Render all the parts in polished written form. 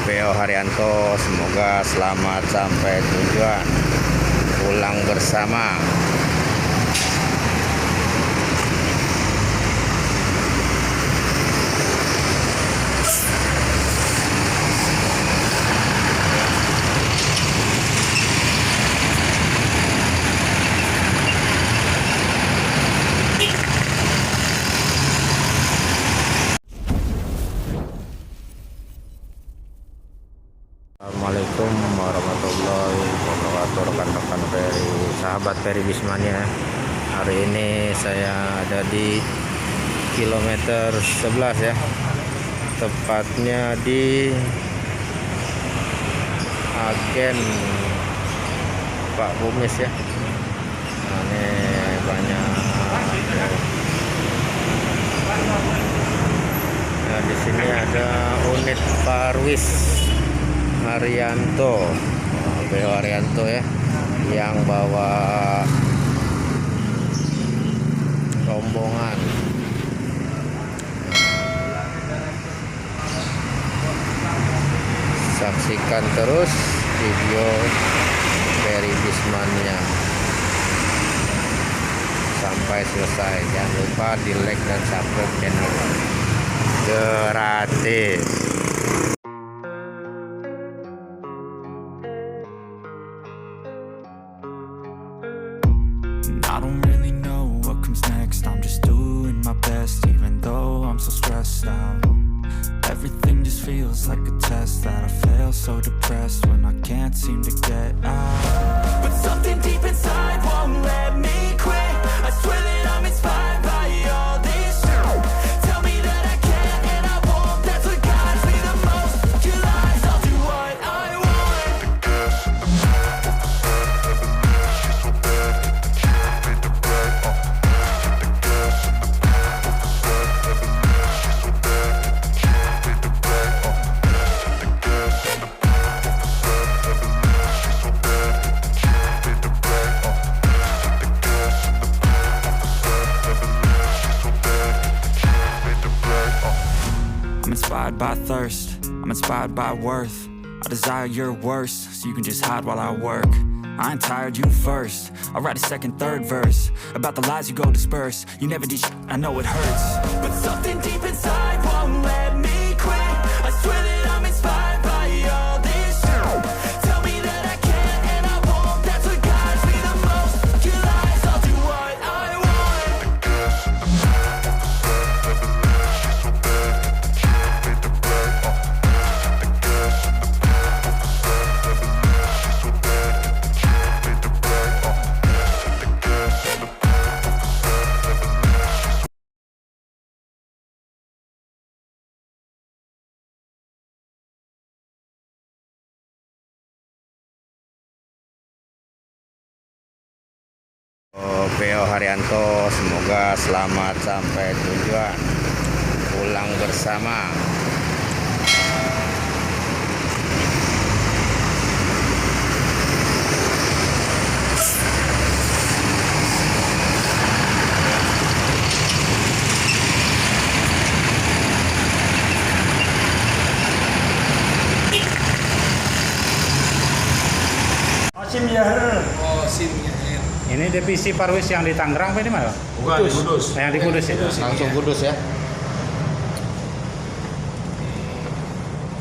PO Haryanto, semoga selamat sampai tujuan, pulang bersama. Assalamualaikum warahmatullahi wabarakatuh, rekan-rekan Ferry, sahabat Ferry Bismania. Hari ini saya ada di kilometer 11 ya, tepatnya di agen Pak Bumis ya. Nah, ini banyak. Nah, di sini ada unit Parwis Haryanto, PO Haryanto ya, yang bawa rombongan. Saksikan terus video Ferry Bismania sampai selesai. Jangan lupa di like dan subscribe channel, gratis. I don't really know what comes next. I'm just doing my best, even though I'm so stressed out. Everything just feels like a test that I fail, so depressed when I can't seem to get out. But something deep inside won't let me quit. I swear that I'm inspired by all this shit. Tell me that I can and I won't. That's what guides me the most. Your lies, I'll do what I want. I'm inspired by thirst, I'm inspired by worth. I desire your worst, so you can just hide while I work. I ain't tired, you first. I'll write a second, third verse about the lies you go disperse. You never did shit, I know it hurts, but something deep inside won't let me quit. I swear that I'm inspired by all this shit. Tell me that I can and I won't. That's what guides me the most. Your lies, I'll do what I want. PO Haryanto, semoga selamat sampai tujuan, pulang bersama. Sim Yahir. Oh, Sim Yahir. Ini divisi Parwis yang di Tangerang apa ini Mas? Bukan, di Kudus. Yang di Kudus ya? Langsung Kudus ya.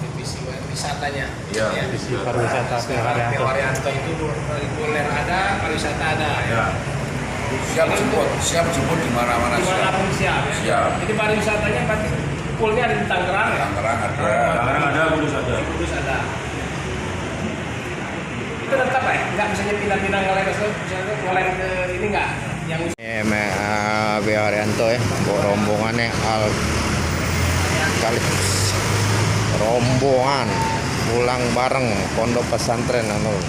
Divisi wisatanya. Iya. Divisi pariwisata PO PO Haryanto. Haryanto itu reguler ada, pariwisata ada. Ya. Siap jemput di mana-mana. Dimanapun siap ya. Siap. Jadi pariwisatanya berarti poolnya ada di Tangerang ya? Tangerang ada. Tangerang ada, Kudus ada. Kudus ada. Itu tetap ya? Nggak misalnya pindah-pindah ngelain ngelain ke ini nggak? Yang Ini PO Haryanto ya, bawa rombongannya kali rombongan pulang bareng Pondok Pesantren Anur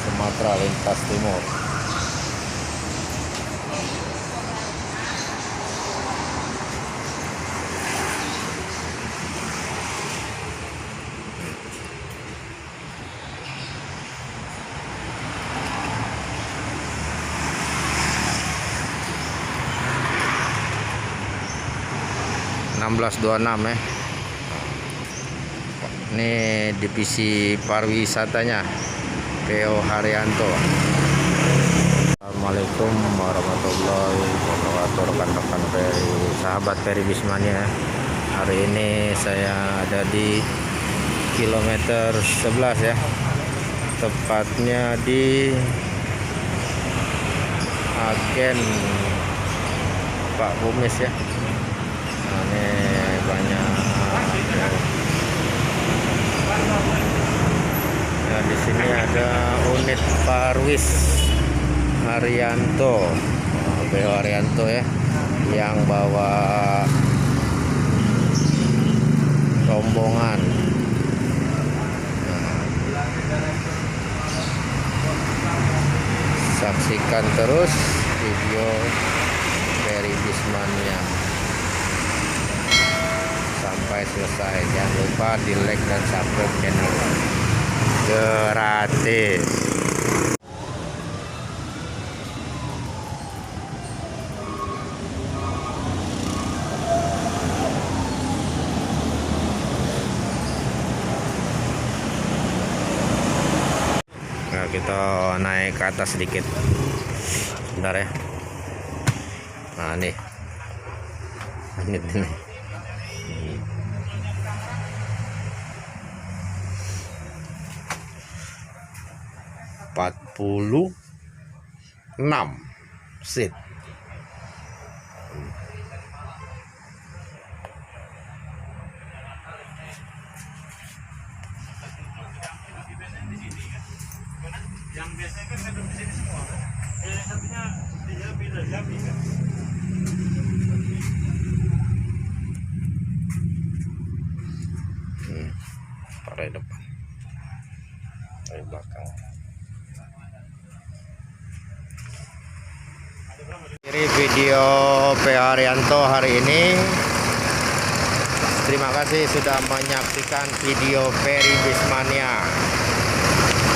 Sumatera Lintas Timur. 1626 ya. Ini divisi pariwisatanya PO Haryanto. Assalamualaikum warahmatullahi wabarakatuh, rekan-rekan Ferry, sahabat Ferry Bismania. Hari ini saya ada di kilometer 11 ya, tepatnya di agen Pak Bumis ya. Nah, ini banyak. Nah, di sini ada unit Parwis Haryanto, BO Haryanto ya, yang bawa rombongan. Saksikan terus video Ferry Bismania sampai selesai. Jangan lupa di like dan subscribe channel, gratis. Nah, kita naik ke atas sedikit, sebentar ya. Nah, nih ini 46 seat. Yang biasanya kan ngadep di sini semua. Satunya dia beda Jambi kan. Taruh di depan, taruh di belakang. Ini video PO Haryanto hari ini. Terima kasih sudah menyaksikan video Ferry Bismania.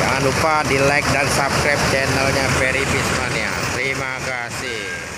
Jangan lupa di like dan subscribe channelnya Ferry Bismania. Terima kasih.